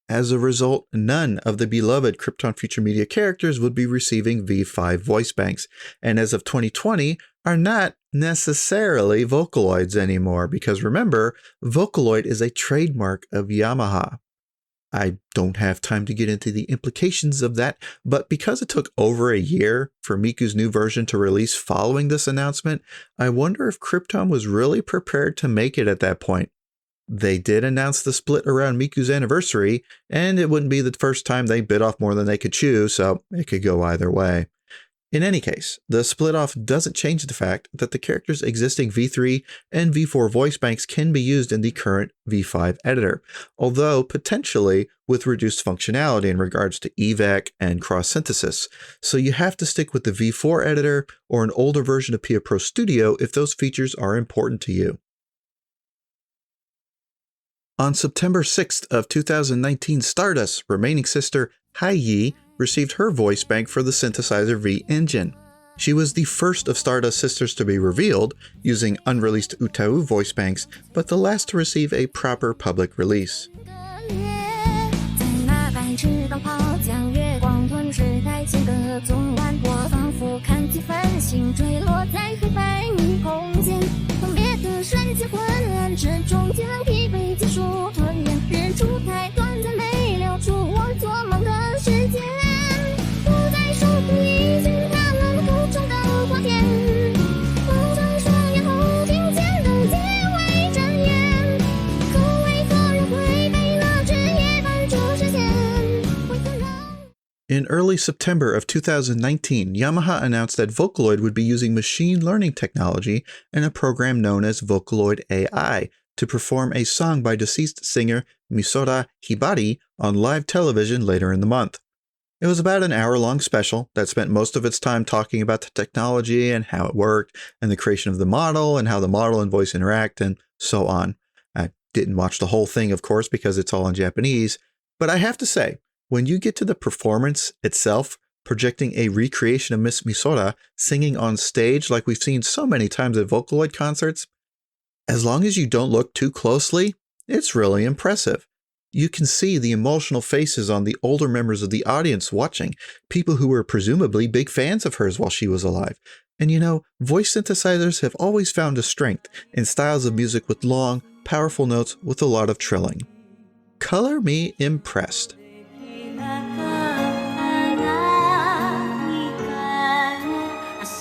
As a result, none of the beloved Krypton Future Media characters would be receiving V5 voice banks, and as of 2020, are not necessarily Vocaloids anymore, because remember, Vocaloid is a trademark of Yamaha. I don't have time to get into the implications of that, but because it took over a year for Miku's new version to release following this announcement, I wonder if Krypton was really prepared to make it at that point. They did announce the split around Miku's anniversary, and it wouldn't be the first time they bit off more than they could chew, so it could go either way. In any case, the split off doesn't change the fact that the character's existing V3 and V4 voice banks can be used in the current V5 editor, although potentially with reduced functionality in regards to EVAC and cross-synthesis, so you have to stick with the V4 editor or an older version of Pia Pro Studio if those features are important to you. On September 6th of 2019, Stardust's remaining sister, Hai Yi, received her voice bank for the Synthesizer V engine. She was the first of Stardust sisters to be revealed, using unreleased Utau voice banks, but the last to receive a proper public release. 在那白炽灯泡将月光吞噬殆尽的纵晚，我仿佛看见繁星坠落在黑白霓虹间，分别的瞬间昏暗之中，天蓝疲惫结束吞咽，日出太短暂没留住我做梦的时间。我在手中已经看了口中的花田，望着双眼后听见的结尾真言，可为何人会被那枝叶绊住视线？为何让 In early September of 2019, Yamaha announced that Vocaloid would be using machine learning technology in a program known as Vocaloid AI to perform a song by deceased singer Misora Hibari on live television later in the month. It was about an hour-long special that spent most of its time talking about the technology and how it worked, and the creation of the model, and how the model and voice interact, and so on. I didn't watch the whole thing, of course, because it's all in Japanese, but I have to say, when you get to the performance itself, projecting a recreation of Miss Misora singing on stage like we've seen so many times at Vocaloid concerts, as long as you don't look too closely, it's really impressive. You can see the emotional faces on the older members of the audience watching, people who were presumably big fans of hers while she was alive. And you know, voice synthesizers have always found a strength in styles of music with long, powerful notes with a lot of trilling. Color me impressed.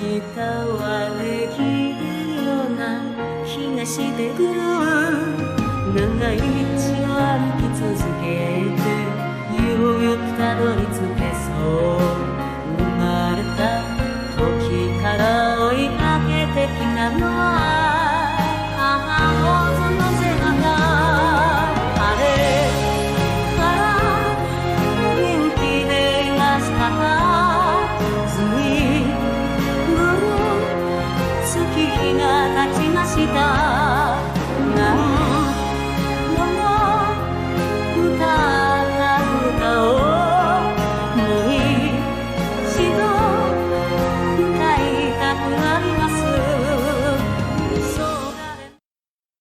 明日はできるような気がしてくる長い道を歩き続けてようやくたどり着けそう生まれた時から追いかけてきたのは母のその背中あれから元気でいましたかずい月が経ちました何度も歌った歌をもう一度歌いたくなります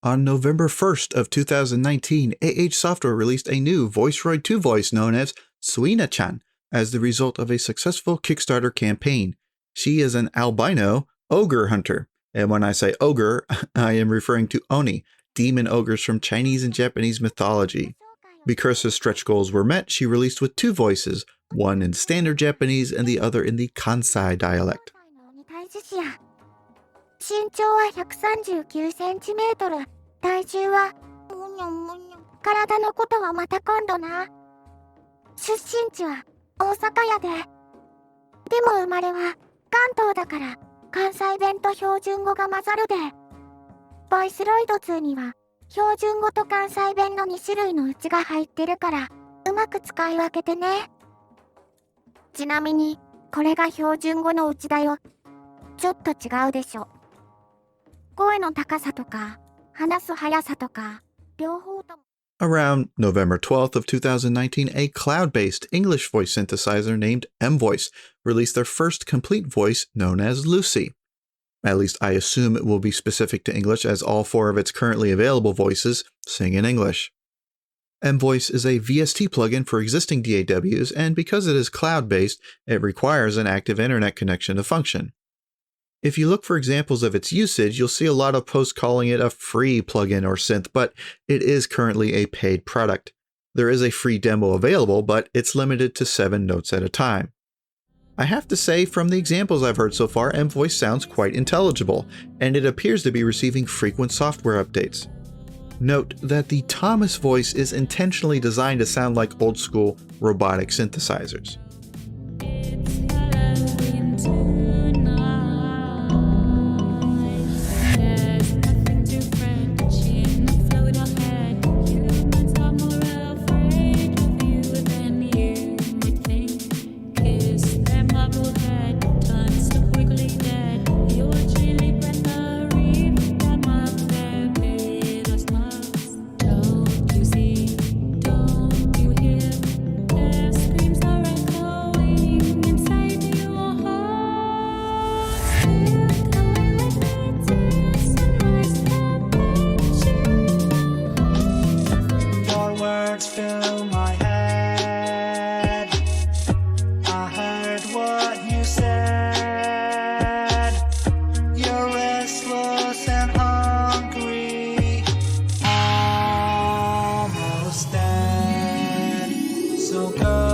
On November 1st of 2019, AtH Software released a new VoiceRoid 2 voice known as Tsuina-chan as the result of a successful Kickstarter campaign. She is an albino ogre hunter. And when I say ogre, I am referring to Oni, demon ogres from Chinese and Japanese mythology. Because her stretch goals were met, she released with 2 voices, one in standard Japanese and the other in the Kansai dialect. 身長は139センチメートル。体重は、体のことはまた今度な。出身地は大阪やで。でも生まれは関東だから、関西弁と標準語が混ざるで。ボイスロイド2には、標準語と関西弁の2種類のうちが入ってるから、うまく使い分けてね。ちなみに、これが標準語のうちだよ。ちょっと違うでしょ。声の高さとか、話す速さとか、両方とも。Around November 12th of 2019, a cloud-based English voice synthesizer named Emvoice released their first complete voice known as Lucy. At least I assume it will be specific to English, as all 4 of its currently available voices sing in English. Emvoice is a VST plugin for existing DAWs, and because it is cloud-based, it requires an active internet connection to function. If you look for examples of its usage, you'll see a lot of posts calling it a free plugin or synth, but it is currently a paid product. There is a free demo available, but it's limited to 7 notes at a time. I have to say, from the examples I've heard so far, Emvoice sounds quite intelligible, and it appears to be receiving frequent software updates. Note that the Thomas voice is intentionally designed to sound like old-school robotic synthesizers. So go